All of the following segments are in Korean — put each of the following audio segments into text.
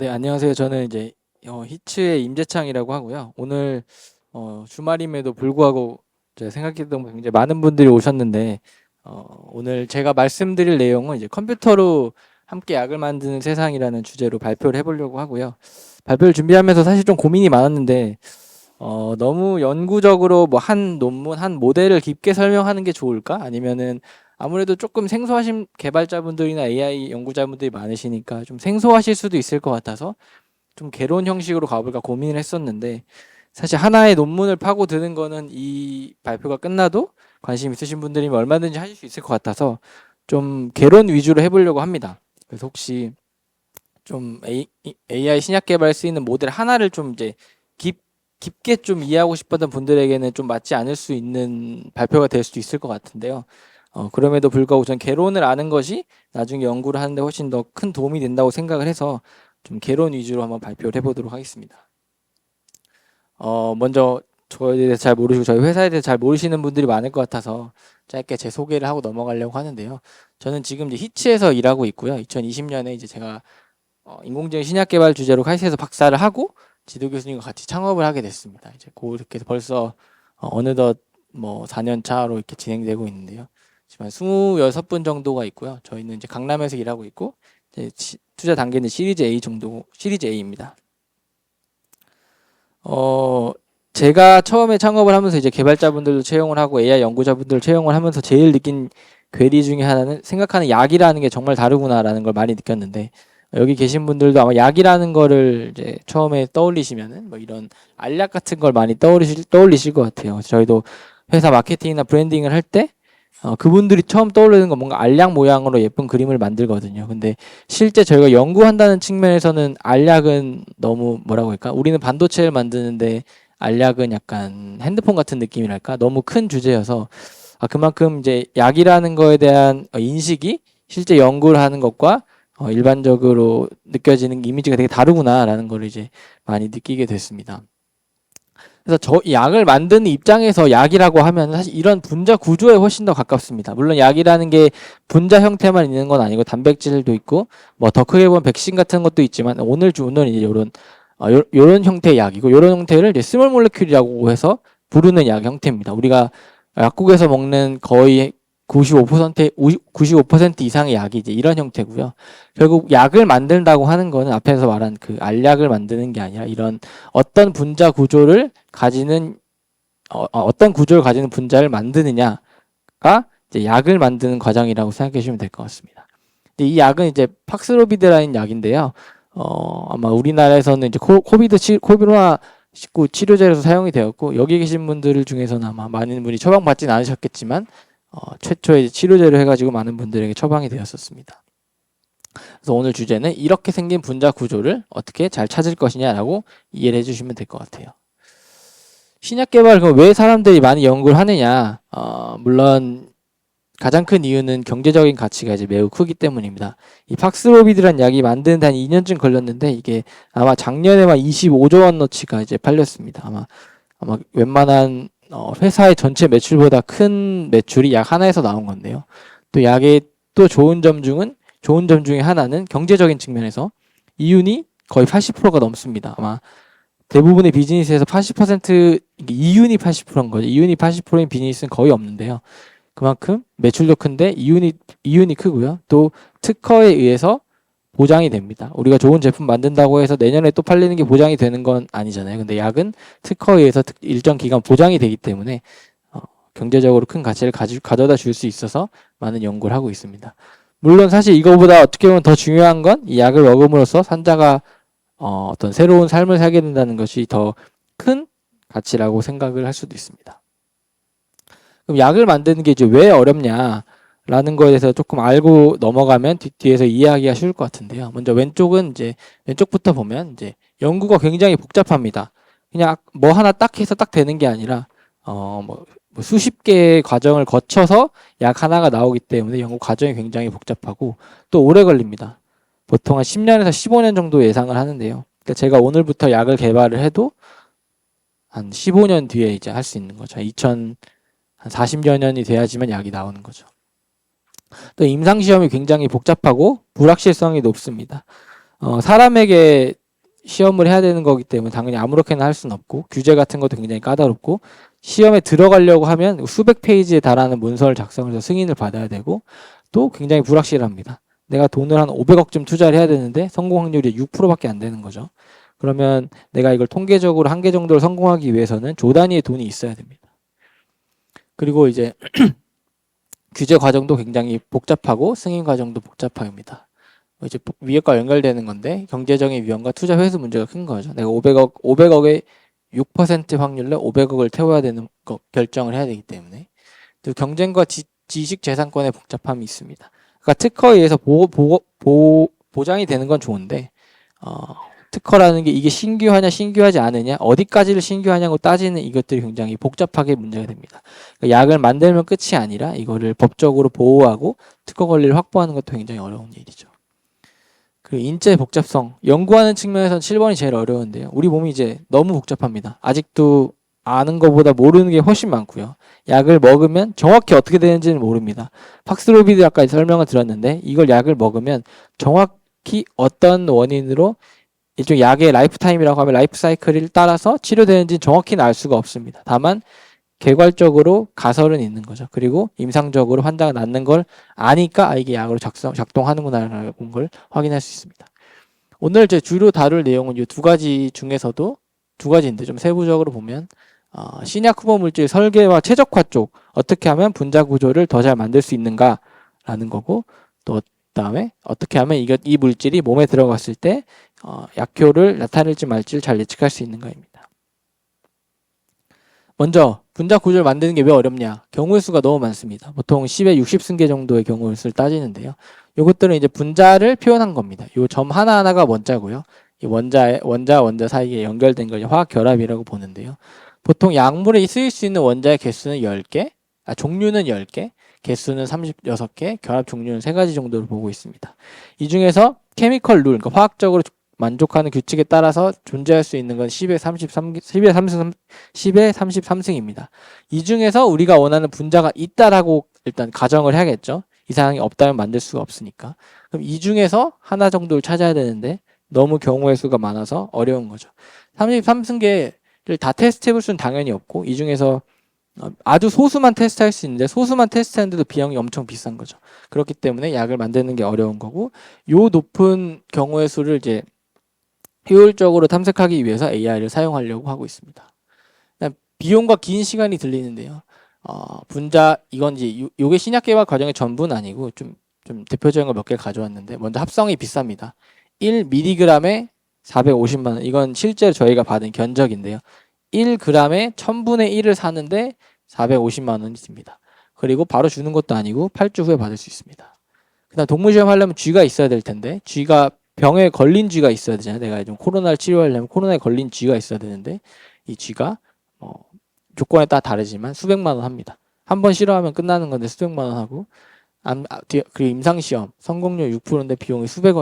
네, 안녕하세요. 저는 이제 히츠의 임재창이라고 하고요. 오늘 주말임에도 불구하고 제가 생각했던 것 굉장히 많은 분들이 오셨는데 오늘 제가 말씀드릴 내용은 이제 컴퓨터로 함께 약을 만드는 세상이라는 주제로 발표를 해보려고 하고요. 발표를 준비하면서 사실 좀 고민이 많았는데 너무 연구적으로 뭐 한 논문, 한 모델을 깊게 설명하는 게 좋을까? 아니면은 아무래도 조금 생소하신 개발자분들이나 AI 연구자분들이 많으시니까 좀 생소하실 수도 있을 것 같아서 좀 개론 형식으로 가볼까 고민을 했었는데 사실 하나의 논문을 파고드는 거는 이 발표가 끝나도 관심 있으신 분들이면 얼마든지 하실 수 있을 것 같아서 좀 개론 위주로 해보려고 합니다. 그래서 혹시 좀 AI 신약 개발에 쓰이는 모델 하나를 좀 이제 깊게 좀 이해하고 싶었던 분들에게는 좀 맞지 않을 수 있는 발표가 될 수도 있을 것 같은데요. 그럼에도 불구하고 전 개론을 아는 것이 나중에 연구를 하는데 훨씬 더 큰 도움이 된다고 생각을 해서 좀 개론 위주로 한번 발표를 해보도록 하겠습니다. 먼저 저에 대해서 잘 모르시고 저희 회사에 대해서 잘 모르시는 분들이 많을 것 같아서 짧게 제 소개를 하고 넘어가려고 하는데요. 저는 지금 이제 히치에서 일하고 있고요. 2020년에 이제 제가 인공지능 신약 개발 주제로 카이스트에서 박사를 하고 지도 교수님과 같이 창업을 하게 됐습니다. 이제 그렇게 벌써 어느덧 뭐 4년 차로 이렇게 진행되고 있는데요. 지금 한 26분 정도가 있고요. 저희는 이제 강남에서 일하고 있고 이제 투자 단계는 시리즈 A 정도, 시리즈 A입니다. 제가 처음에 창업을 하면서 이제 개발자분들도 채용을 하고 AI 연구자분들을 채용을 하면서 제일 느낀 괴리 중에 하나는 생각하는 약이라는 게 정말 다르구나라는 걸 많이 느꼈는데 여기 계신 분들도 아마 약이라는 거를 이제 처음에 떠올리시면은 뭐 이런 알약 같은 걸 많이 떠올리실 것 같아요. 저희도 회사 마케팅이나 브랜딩을 할 때 그분들이 처음 떠오르는 건 뭔가 알약 모양으로 예쁜 그림을 만들거든요. 근데 실제 저희가 연구한다는 측면에서는 알약은 너무 뭐라고 할까? 우리는 반도체를 만드는데 알약은 약간 핸드폰 같은 느낌이랄까? 너무 큰 주제여서 그만큼 이제 약이라는 거에 대한 인식이 실제 연구를 하는 것과 일반적으로 느껴지는 이미지가 되게 다르구나라는 걸 이제 많이 느끼게 됐습니다. 그래서 저 약을 만드는 입장에서 약이라고 하면 사실 이런 분자 구조에 훨씬 더 가깝습니다. 물론 약이라는 게 분자 형태만 있는 건 아니고 단백질도 있고 뭐 더 크게 보면 백신 같은 것도 있지만 오늘은 이제 요런 형태의 약이고 요런 형태를 이제 스몰 몰레큘이라고 해서 부르는 약 형태입니다. 우리가 약국에서 먹는 거의 95% 이상의 약이 이제 이런 형태고요. 결국 약을 만든다고 하는 거는 앞에서 말한 그 알약을 만드는 게 아니라 이런 어떤 분자 구조를 가지는 어떤 구조를 가지는 분자를 만드느냐가 이제 약을 만드는 과정이라고 생각해 주시면 될 것 같습니다. 근데 이 약은 이제 팍스로비드라는 약인데요. 아마 우리나라에서는 이제 코로나 19 치료제로서 사용이 되었고 여기 계신 분들 중에서는 아마 많은 분이 처방받지는 않으셨겠지만 최초의 치료제로 해가지고 많은 분들에게 처방이 되었었습니다. 그래서 오늘 주제는 이렇게 생긴 분자 구조를 어떻게 잘 찾을 것이냐라고 이해를 해주시면 될 것 같아요. 신약 개발 그럼 왜 사람들이 많이 연구를 하느냐? 물론 가장 큰 이유는 경제적인 가치가 이제 매우 크기 때문입니다. 이 팍스로비드란 약이 만드는데 한 2년쯤 걸렸는데 이게 아마 작년에만 25조 원어치가 이제 팔렸습니다. 아마 웬만한 회사의 전체 매출보다 큰 매출이 약 하나에서 나온 건데요. 또 약의 또 좋은 점 중에 하나는 경제적인 측면에서 이윤이 거의 80%가 넘습니다. 아마 대부분의 비즈니스에서 80% 이윤이 80%인 거죠. 이윤이 80%인 비즈니스는 거의 없는데요. 그만큼 매출도 큰데 이윤이 크고요. 또 특허에 의해서 보장이 됩니다. 우리가 좋은 제품 만든다고 해서 내년에 또 팔리는 게 보장이 되는 건 아니잖아요. 근데 약은 특허에 의해서 일정 기간 보장이 되기 때문에 경제적으로 큰 가치를 가져다 줄 수 있어서 많은 연구를 하고 있습니다. 물론 사실 이거보다 어떻게 보면 더 중요한 건 이 약을 먹음으로써 환자가 어떤 새로운 삶을 살게 된다는 것이 더 큰 가치라고 생각을 할 수도 있습니다. 그럼 약을 만드는 게 이제 왜 어렵냐라는 거에 대해서 조금 알고 넘어가면 뒤에서 이해하기가 쉬울 것 같은데요. 먼저 왼쪽부터 보면 이제 연구가 굉장히 복잡합니다. 그냥 뭐 하나 딱 해서 딱 되는 게 아니라 뭐 수십 개의 과정을 거쳐서 약 하나가 나오기 때문에 연구 과정이 굉장히 복잡하고 또 오래 걸립니다. 보통 한 10년에서 15년 정도 예상을 하는데요. 그러니까 제가 오늘부터 약을 개발을 해도 한 15년 뒤에 이제 할 수 있는 거죠. 한 40여 년이 돼야지만 약이 나오는 거죠. 또 임상시험이 굉장히 복잡하고 불확실성이 높습니다. 사람에게 시험을 해야 되는 거기 때문에 당연히 아무렇게나 할 수는 없고 규제 같은 것도 굉장히 까다롭고 시험에 들어가려고 하면 수백 페이지에 달하는 문서를 작성을 해서 승인을 받아야 되고 또 굉장히 불확실합니다. 내가 돈을 한 500억쯤 투자를 해야 되는데 성공 확률이 6%밖에 안 되는 거죠. 그러면 내가 이걸 통계적으로 한 개 정도를 성공하기 위해서는 조 단위의 돈이 있어야 됩니다. 그리고 이제 규제 과정도 굉장히 복잡하고 승인 과정도 복잡합니다. 이제 위협과 연결되는 건데 경제적인 위험과 투자 회수 문제가 큰 거죠. 내가 500억의 6% 확률로 500억을 태워야 되는 거 결정을 해야 되기 때문에 또 경쟁과 지식 재산권의 복잡함이 있습니다. 그러니까 특허에 의해서 보장이 되는 건 좋은데 특허라는 게 이게 신규하냐 신규하지 않으냐 어디까지를 신규하냐고 따지는 이것들이 굉장히 복잡하게 문제가 됩니다. 그러니까 약을 만들면 끝이 아니라 이거를 법적으로 보호하고 특허 권리를 확보하는 것도 굉장히 어려운 일이죠. 그 인체의 복잡성 연구하는 측면에서는 7번이 제일 어려운데요. 우리 몸이 이제 너무 복잡합니다. 아직도 아는 것보다 모르는 게 훨씬 많고요. 약을 먹으면 정확히 어떻게 되는지는 모릅니다. 팍스로비드 아까 설명을 드렸는데 이걸 약을 먹으면 정확히 어떤 원인으로 일종의 약의 라이프 타임이라고 하면 라이프 사이클을 따라서 치료되는지 정확히는 알 수가 없습니다. 다만 개괄적으로 가설은 있는 거죠. 그리고 임상적으로 환자가 낫는 걸 아니까 이게 약으로 작동하는구나라는 걸 확인할 수 있습니다. 오늘 제 주로 다룰 내용은 이 두 가지 중에서도 두 가지인데 좀 세부적으로 보면 신약 후보 물질 설계와 최적화 쪽 어떻게 하면 분자 구조를 더 잘 만들 수 있는가라는 거고 또 그다음에 어떻게 하면 이 물질이 몸에 들어갔을 때 약효를 나타낼지 말지를 잘 예측할 수 있는가입니다. 먼저 분자 구조를 만드는 게 왜 어렵냐? 경우의 수가 너무 많습니다. 보통 10에 60승계 정도의 경우의 수를 따지는데요. 이것들은 이제 분자를 표현한 겁니다. 이 점 하나하나가 원자고요. 이 원자 사이에 연결된 걸 화학 결합이라고 보는데요. 보통 약물에 쓰일 수 있는 원자의 개수는 10개, 종류는 10개, 개수는 36개, 결합 종류는 3가지 정도로 보고 있습니다. 이 중에서 케미컬 룰, 그러니까 화학적으로 만족하는 규칙에 따라서 존재할 수 있는 건 10의 33승입니다. 이 중에서 우리가 원하는 분자가 있다라고 일단 가정을 해야겠죠. 이상이 없다면 만들 수가 없으니까. 그럼 이 중에서 하나 정도를 찾아야 되는데 너무 경우의 수가 많아서 어려운 거죠. 33승계를 다 테스트 해볼 수는 당연히 없고 이 중에서 아주 소수만 테스트할 수 있는데 소수만 테스트하는데도 비용이 엄청 비싼 거죠. 그렇기 때문에 약을 만드는 게 어려운 거고 요 높은 경우의 수를 이제 효율적으로 탐색하기 위해서 AI를 사용하려고 하고 있습니다. 비용과 긴 시간이 들리는데요. 분자 이건지 요게 신약 개발 과정의 전부는 아니고 좀 대표적인 거 몇 개 가져왔는데 먼저 합성이 비쌉니다. 1mg에 450만 원. 이건 실제로 저희가 받은 견적인데요. 1g에 1000분의 1을 사는데 450만 원이 듭니다. 그리고 바로 주는 것도 아니고 8주 후에 받을 수 있습니다. 그다음 동물시험 하려면 쥐가 있어야 될 텐데 쥐가 병에 걸린 쥐가 있어야 되잖아요. 내가 좀 코로나를 치료하려면 코로나에 걸린 쥐가 있어야 되는데 이 쥐가 조건에 따라 다르지만 수백만 원 합니다. 한 번 실험하면 끝나는 건데 수백만 원 하고 그리고 임상시험 성공률 6%인데 비용이 수백억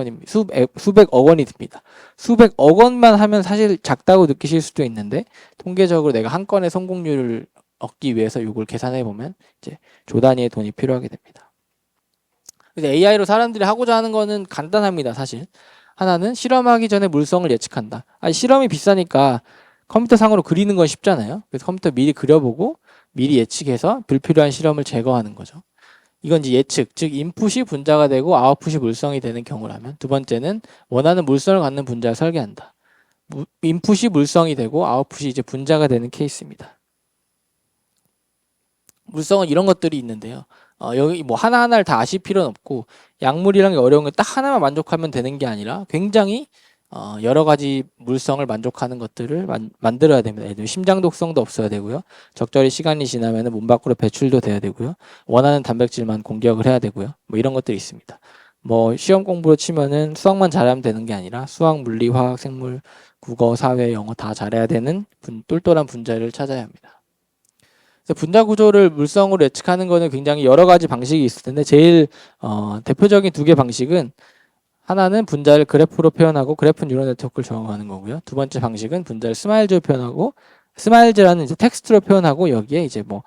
원이 듭니다. 수백억 원만 하면 사실 작다고 느끼실 수도 있는데 통계적으로 내가 한 건의 성공률을 얻기 위해서 이걸 계산해 보면 이제 조 단위의 돈이 필요하게 됩니다. 그래서 AI로 사람들이 하고자 하는 거는 간단합니다. 사실 하나는 실험하기 전에 물성을 예측한다. 실험이 비싸니까 컴퓨터상으로 그리는 건 쉽잖아요. 그래서 컴퓨터 미리 그려보고 미리 예측해서 불필요한 실험을 제거하는 거죠. 이건 이제 예측, 즉 인풋이 분자가 되고 아웃풋이 물성이 되는 경우라면 두 번째는 원하는 물성을 갖는 분자를 설계한다. 인풋이 물성이 되고 아웃풋이 이제 분자가 되는 케이스입니다. 물성은 이런 것들이 있는데요. 여기 뭐 하나하나를 다 아실 필요는 없고 약물이란 게 어려운 건 딱 하나만 만족하면 되는 게 아니라 굉장히 여러 가지 물성을 만족하는 것들을 만들어야 됩니다. 예를 들면 심장 독성도 없어야 되고요. 적절히 시간이 지나면 몸 밖으로 배출도 돼야 되고요. 원하는 단백질만 공격을 해야 되고요. 뭐 이런 것들이 있습니다. 뭐 시험 공부로 치면은 수학만 잘하면 되는 게 아니라 수학, 물리, 화학, 생물, 국어, 사회, 영어 다 잘해야 되는 똘똘한 분자를 찾아야 합니다. 그래서 분자 구조를 물성으로 예측하는 거는 굉장히 여러 가지 방식이 있을 텐데 제일 대표적인 두 개 방식은 하나는 분자를 그래프로 표현하고 그래프 뉴럴 네트워크를 적용하는 거고요. 두 번째 방식은 분자를 스마일즈로 표현하고 스마일즈라는 이제 텍스트로 표현하고 여기에 이제 뭐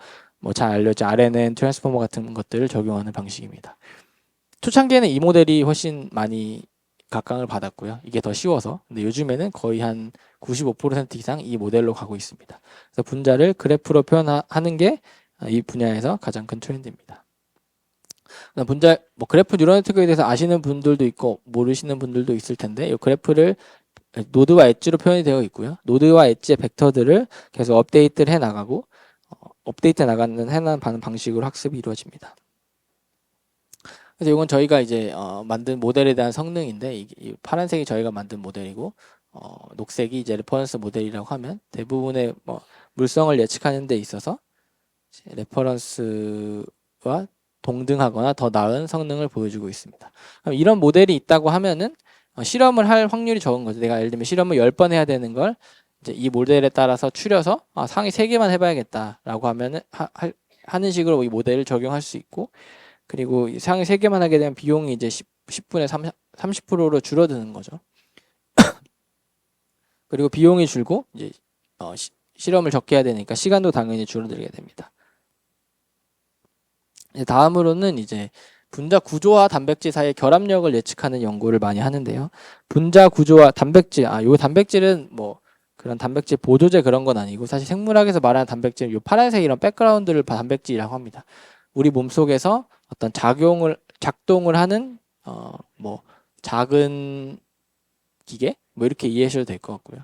잘 알려진 RNN, 트랜스포머 같은 것들을 적용하는 방식입니다. 초창기에는 이 모델이 훨씬 많이 각광을 받았고요. 이게 더 쉬워서. 근데 요즘에는 거의 한 95% 이상 이 모델로 가고 있습니다. 그래서 분자를 그래프로 표현하는 게 이 분야에서 가장 큰 트렌드입니다. 분자 그래프 뉴럴 네트워크에 대해서 아시는 분들도 있고 모르시는 분들도 있을 텐데 이 그래프를 노드와 엣지로 표현이 되어 있고요. 노드와 엣지의 벡터들을 계속 업데이트를 해 나가고 업데이트 나가는 해나가는 방식으로 학습이 이루어집니다. 그래서 이건 저희가 이제 만든 모델에 대한 성능인데 이 파란색이 저희가 만든 모델이고 녹색이 이제 레퍼런스 모델이라고 하면 대부분의 물성을 예측하는 데 있어서 레퍼런스와 동등하거나 더 나은 성능을 보여주고 있습니다. 그럼 이런 모델이 있다고 하면은 실험을 할 확률이 적은 거죠. 내가 예를 들면 실험을 10번 해야 되는 걸 이제 이 모델에 따라서 추려서 상위 3개만 해봐야겠다라고 하면은 하는 식으로 이 모델을 적용할 수 있고, 그리고 상위 3개만 하게 되면 비용이 이제 10분의 30%로 줄어드는 거죠. 그리고 비용이 줄고 이제 실험을 적게 해야 되니까 시간도 당연히 줄어들게 됩니다. 다음으로는 이제 분자 구조와 단백질 사이의 결합력을 예측하는 연구를 많이 하는데요. 분자 구조와 단백질, 요 단백질은 그런 단백질 보조제 그런 건 아니고 사실 생물학에서 말하는 단백질은 요 파란색 이런 백그라운드를 단백질이라고 합니다. 우리 몸속에서 어떤 작동을 하는 작은 기계 이렇게 이해하셔도 될 것 같고요.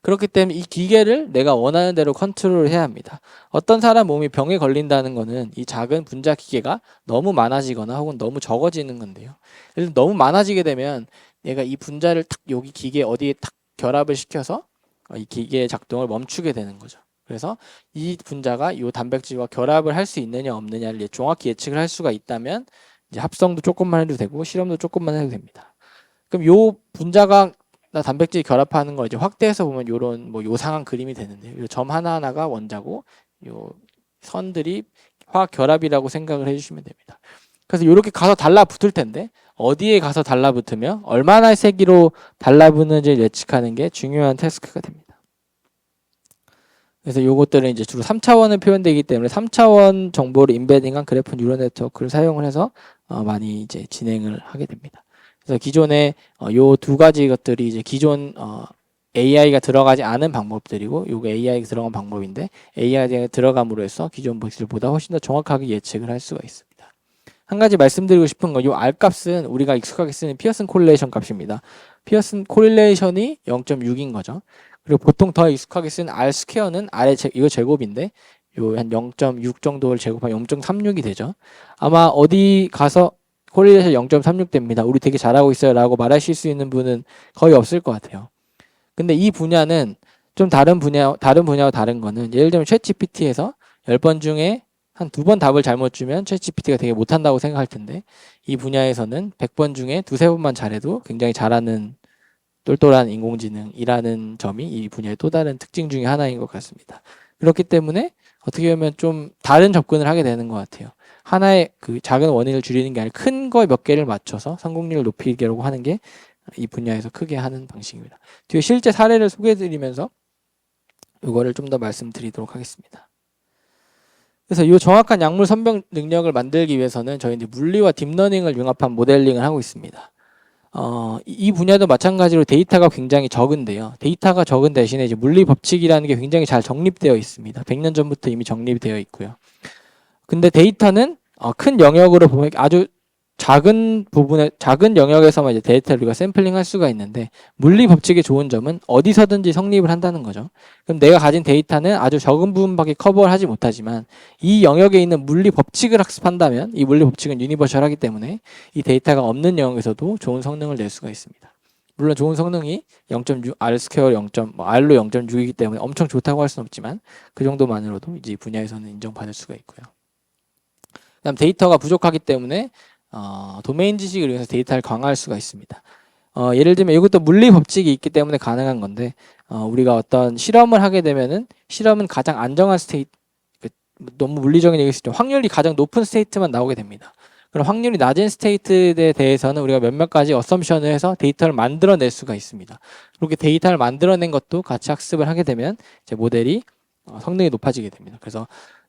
그렇기 때문에 이 기계를 내가 원하는 대로 컨트롤을 해야 합니다. 어떤 사람 몸이 병에 걸린다는 거는 이 작은 분자 기계가 너무 많아지거나 혹은 너무 적어지는 건데요. 너무 많아지게 되면 내가 이 분자를 탁 여기 기계 어디에 탁 결합을 시켜서 이 기계의 작동을 멈추게 되는 거죠. 그래서 이 분자가 이 단백질과 결합을 할 수 있느냐 없느냐를 정확히 예측을 할 수가 있다면 이제 합성도 조금만 해도 되고 실험도 조금만 해도 됩니다. 그럼 요 분자가 단백질 결합하는 걸 이제 확대해서 보면 요런 요상한 그림이 되는데요. 요 점 하나하나가 원자고 요 선들이 화학 결합이라고 생각을 해주시면 됩니다. 그래서 이렇게 가서 달라붙을 텐데 어디에 가서 달라붙으며 얼마나 세기로 달라붙는지를 예측하는 게 중요한 태스크가 됩니다. 그래서 요것들은 이제 주로 3차원을 표현되기 때문에 3차원 정보를 인베딩한 그래프 뉴럴 네트워크를 사용을 해서 많이 이제 진행을 하게 됩니다. 그래서 기존에 요 두 가지 것들이 이제 기존 AI가 들어가지 않은 방법들이고 요거 AI가 들어간 방법인데 AI가 들어감으로 해서 기존 방식들보다 훨씬 더 정확하게 예측을 할 수가 있습니다. 한 가지 말씀드리고 싶은 건 요 R 값은 우리가 익숙하게 쓰는 피어슨 코릴레이션 값입니다. 피어슨 코릴레이션이 0.6인 거죠. 그리고 보통 더 익숙하게 쓰는 R 스퀘어는 R의 이거 제곱인데 요 한 0.6 정도를 제곱하면 0.36이 되죠. 아마 어디 가서 코릴레이션 0.36 됩니다. 우리 되게 잘하고 있어요 라고 말하실 수 있는 분은 거의 없을 것 같아요. 근데 이 분야는 좀 다른 분야와 다른 거는 예를 들면 챗GPT에서 10번 중에 한 2번 답을 잘못 주면 챗GPT가 되게 못한다고 생각할 텐데 이 분야에서는 100번 중에 2~3번만 잘해도 굉장히 잘하는 똘똘한 인공지능이라는 점이 이 분야의 또 다른 특징 중에 하나인 것 같습니다. 그렇기 때문에 어떻게 보면 좀 다른 접근을 하게 되는 것 같아요. 하나의 그 작은 원인을 줄이는 게 아니라 큰 거 몇 개를 맞춰서 성공률을 높이려고 하는 게 이 분야에서 크게 하는 방식입니다. 뒤에 실제 사례를 소개해드리면서 이거를 좀 더 말씀드리도록 하겠습니다. 그래서 이 정확한 약물 선별 능력을 만들기 위해서는 저희 이제 물리와 딥러닝을 융합한 모델링을 하고 있습니다. 이 분야도 마찬가지로 데이터가 굉장히 적은데요. 데이터가 적은 대신에 이제 물리 법칙이라는 게 굉장히 잘 정립되어 있습니다. 100년 전부터 이미 정립되어 있고요. 근데 데이터는 큰 영역으로 보면 아주 작은 영역에서만 이제 데이터를 우리가 샘플링 할 수가 있는데 물리 법칙의 좋은 점은 어디서든지 성립을 한다는 거죠. 그럼 내가 가진 데이터는 아주 적은 부분밖에 커버를 하지 못하지만 이 영역에 있는 물리 법칙을 학습한다면 이 물리 법칙은 유니버셜하기 때문에 이 데이터가 없는 영역에서도 좋은 성능을 낼 수가 있습니다. 물론 좋은 성능이 0.6 R 스퀘어 R로 0.6이기 때문에 엄청 좋다고 할 수는 없지만 그 정도만으로도 이제 이 분야에서는 인정받을 수가 있고요. 그다음 데이터가 부족하기 때문에 도메인 지식을 이용해서 데이터를 강화할 수가 있습니다. 예를 들면 이것도 물리 법칙이 있기 때문에 가능한 건데 우리가 어떤 실험을 하게 되면은 실험은 가장 안정한 스테이트, 너무 물리적인 얘기일 수 있지만 확률이 가장 높은 스테이트만 나오게 됩니다. 그럼 확률이 낮은 스테이트에 대해서는 우리가 몇몇 가지 어썸션을 해서 데이터를 만들어낼 수가 있습니다. 그렇게 데이터를 만들어낸 것도 같이 학습을 하게 되면 이제 모델이 성능이 높아지게 됩니다. 그래서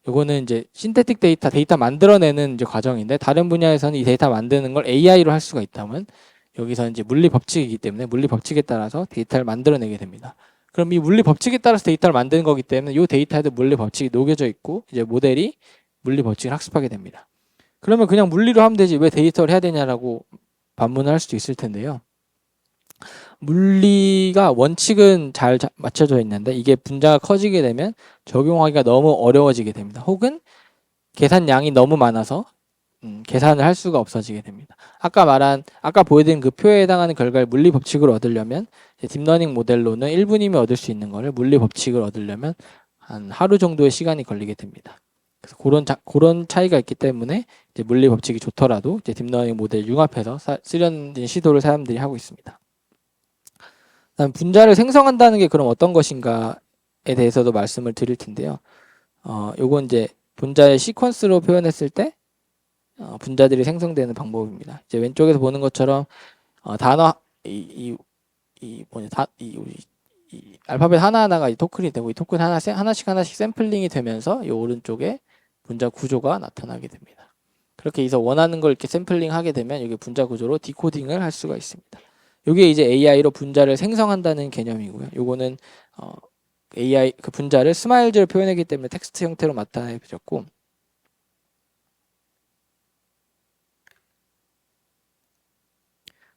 요거는 이제 신테틱 데이터 만들어내는 이제 과정인데 다른 분야에서는 이 데이터 만드는 걸 AI로 할 수가 있다면 여기서 이제 물리 법칙이기 때문에 물리 법칙에 따라서 데이터를 만들어내게 됩니다. 그럼 이 물리 법칙에 따라서 데이터를 만드는 거기 때문에 이 데이터에도 물리 법칙이 녹여져 있고 이제 모델이 물리 법칙을 학습하게 됩니다. 그러면 그냥 물리로 하면 되지 왜 데이터를 해야 되냐라고 반문을 할 수도 있을 텐데요. 물리가 원칙은 잘 맞춰져 있는데 이게 분자가 커지게 되면 적용하기가 너무 어려워지게 됩니다. 혹은 계산량이 너무 많아서 계산을 할 수가 없어지게 됩니다. 아까 보여드린 그 표에 해당하는 결과를 물리 법칙으로 얻으려면 딥러닝 모델로는 1분이면 얻을 수 있는 거를 물리 법칙을 얻으려면 한 하루 정도의 시간이 걸리게 됩니다. 그래서 그런 차이가 있기 때문에 이제 물리 법칙이 좋더라도 이제 딥러닝 모델 융합해서 쓰려는 시도를 사람들이 하고 있습니다. 다음 분자를 생성한다는 게 그럼 어떤 것인가에 대해서도 말씀을 드릴 텐데요. 요건 이제 분자의 시퀀스로 표현했을 때 분자들이 생성되는 방법입니다. 이제 왼쪽에서 보는 것처럼 단어 이 알파벳 하나하나가 이 토큰이 되고 이 토큰 하나씩 샘플링이 되면서 이 오른쪽에 분자 구조가 나타나게 됩니다. 그렇게 해서 원하는 걸 이렇게 샘플링 하게 되면 이게 분자 구조로 디코딩을 할 수가 있습니다. 이게 이제 AI로 분자를 생성한다는 개념이고요. 요거는 AI 그 분자를 스마일즈로 표현하기 때문에 텍스트 형태로 나타내졌고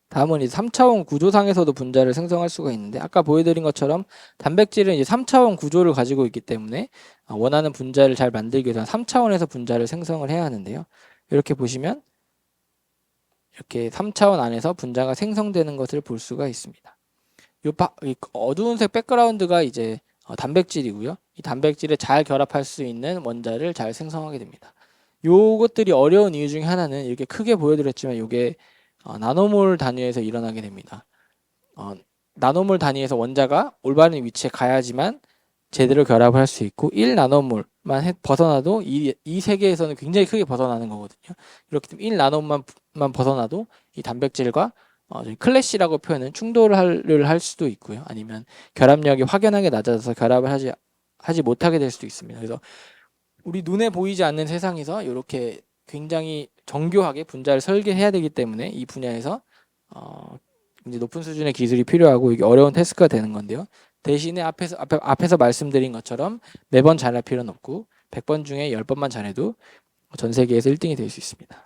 다음은 이제 3차원 구조상에서도 분자를 생성할 수가 있는데 아까 보여드린 것처럼 단백질은 이제 3차원 구조를 가지고 있기 때문에 원하는 분자를 잘 만들기 위해서 3차원에서 분자를 생성을 해야 하는데요. 이렇게 보시면 이렇게 3차원 안에서 분자가 생성되는 것을 볼 수가 있습니다. 이 어두운 색 백그라운드가 이제 단백질이고요. 이 단백질에 잘 결합할 수 있는 원자를 잘 생성하게 됩니다. 요것들이 어려운 이유 중에 하나는 이렇게 크게 보여드렸지만 이게 나노몰 단위에서 일어나게 됩니다. 나노몰 단위에서 원자가 올바른 위치에 가야지만 제대로 결합을 할 수 있고 1나노몰만 벗어나도 이 세계에서는 굉장히 크게 벗어나는 거거든요. 이렇게 되면 1나노몰만 벗어나도 이 단백질과 클래시라고 표현은 충돌을 할 수도 있고요. 아니면 결합력이 확연하게 낮아져서 결합을 하지 못하게 될 수도 있습니다. 그래서 우리 눈에 보이지 않는 세상에서 이렇게 굉장히 정교하게 분자를 설계해야 되기 때문에 이 분야에서 이제 높은 수준의 기술이 필요하고 이게 어려운 태스크가 되는 건데요. 대신에 앞에서 말씀드린 것처럼 매번 잘할 필요는 없고 100번 중에 10번만 잘해도 전 세계에서 1등이 될 수 있습니다.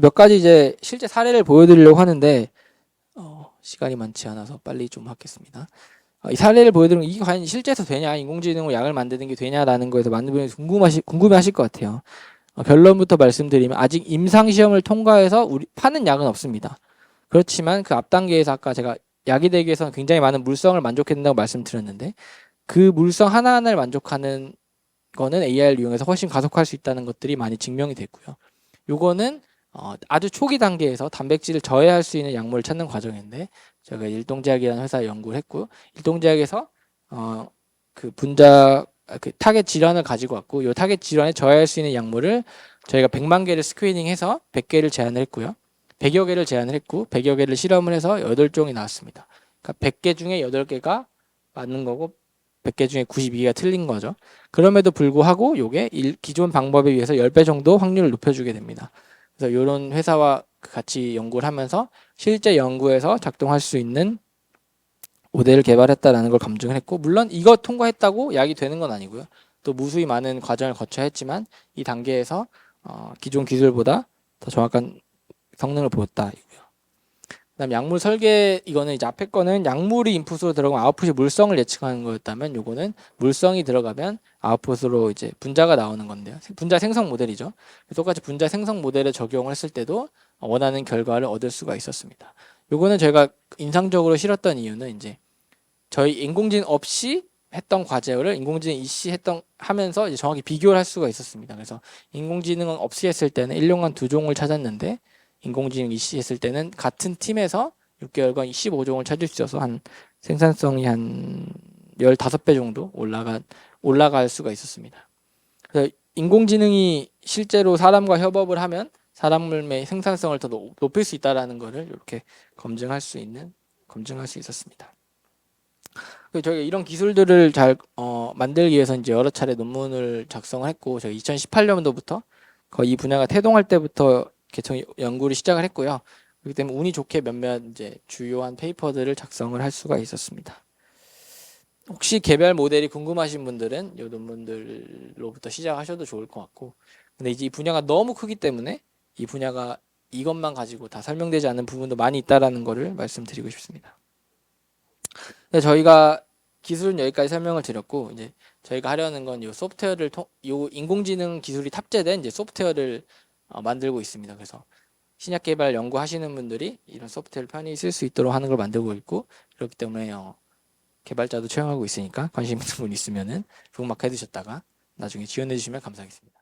몇 가지 이제 실제 사례를 보여드리려고 하는데 시간이 많지 않아서 빨리 좀 하겠습니다. 이 사례를 보여드리면 이게 과연 실제에서 되냐, 인공지능으로 약을 만드는 게 되냐라는 거에서 많은 분이 궁금해하실 것 같아요. 결론부터 말씀드리면 아직 임상시험을 통과해서 파는 약은 없습니다. 그렇지만 그 앞 단계에서 아까 제가 약이 되기 위해서는 굉장히 많은 물성을 만족해야 된다고 말씀드렸는데 그 물성 하나하나를 만족하는 거는 AI를 이용해서 훨씬 가속할 수 있다는 것들이 많이 증명이 됐고요. 요거는 아주 초기 단계에서 단백질을 저해할 수 있는 약물을 찾는 과정인데 제가 일동제약이라는 회사에 연구를 했고 일동제약에서 그 분자 그 타겟 질환을 가지고 왔고 이 타겟 질환에 저해할 수 있는 약물을 저희가 100만 개를 스크리닝해서 100개를 제안을 했고요. 100여 개를 제안을 했고 100여 개를 실험을 해서 8종이 나왔습니다. 그러니까 100개 중에 8개가 맞는 거고 100개 중에 92개가 틀린 거죠. 그럼에도 불구하고 이게 기존 방법에 비해서 10배 정도 확률을 높여주게 됩니다. 그래서 이런 회사와 같이 연구를 하면서 실제 연구에서 작동할 수 있는 모델을 개발했다라는 걸 검증을 했고 물론 이거 통과했다고 약이 되는 건 아니고요. 또 무수히 많은 과정을 거쳐야 했지만 이 단계에서 기존 기술보다 더 정확한 성능을 보였다. 그다음 약물 설계 이거는 이제 앞에 거는 약물이 인풋으로 들어가면 아웃풋이 물성을 예측하는 거였다면 요거는 물성이 들어가면 아웃풋으로 이제 분자가 나오는 건데요. 분자 생성 모델이죠. 똑같이 분자 생성 모델에 적용을 했을 때도 원하는 결과를 얻을 수가 있었습니다. 요거는 저희가 인상적으로 실었던 이유는 이제 저희 인공지능 없이 했던 과제를 인공지능 이씨 하면서 이제 정확히 비교를 할 수가 있었습니다. 그래서 인공지능은 없이 했을 때는 1년간 2종을 찾았는데 인공지능 이씨 했을 때는 같은 팀에서 6개월간 15종을 찾을 수 있어서 한 생산성이 한 15배 정도 올라갈 수가 있었습니다. 그래서 인공지능이 실제로 사람과 협업을 하면 사람의 생산성을 더 높일 수 있다라는 것을 이렇게 검증할 수 있었습니다. 저희가 이런 기술들을 잘 만들기 위해서 이제 여러 차례 논문을 작성을 했고 저희 2018년도부터 거의 이 분야가 태동할 때부터 개통 연구를 시작을 했고요. 그렇기 때문에 운이 좋게 몇몇 이제 주요한 페이퍼들을 작성을 할 수가 있었습니다. 혹시 개별 모델이 궁금하신 분들은 이 논문들로부터 시작하셔도 좋을 것 같고, 근데 이제 이 분야가 너무 크기 때문에 이 분야가 이것만 가지고 다 설명되지 않는 부분도 많이 있다라는 거를 말씀드리고 싶습니다. 네, 저희가 기술은 여기까지 설명을 드렸고, 이제 저희가 하려는 건 이 소프트웨어를 이 인공지능 기술이 탑재된 이제 소프트웨어를 만들고 있습니다. 그래서 신약 개발 연구하시는 분들이 이런 소프트웨어를 편히 쓸 수 있도록 하는 걸 만들고 있고, 그렇기 때문에 개발자도 채용하고 있으니까 관심 있는 분 있으면은 북마크 해두셨다가 나중에 지원해 주시면 감사하겠습니다.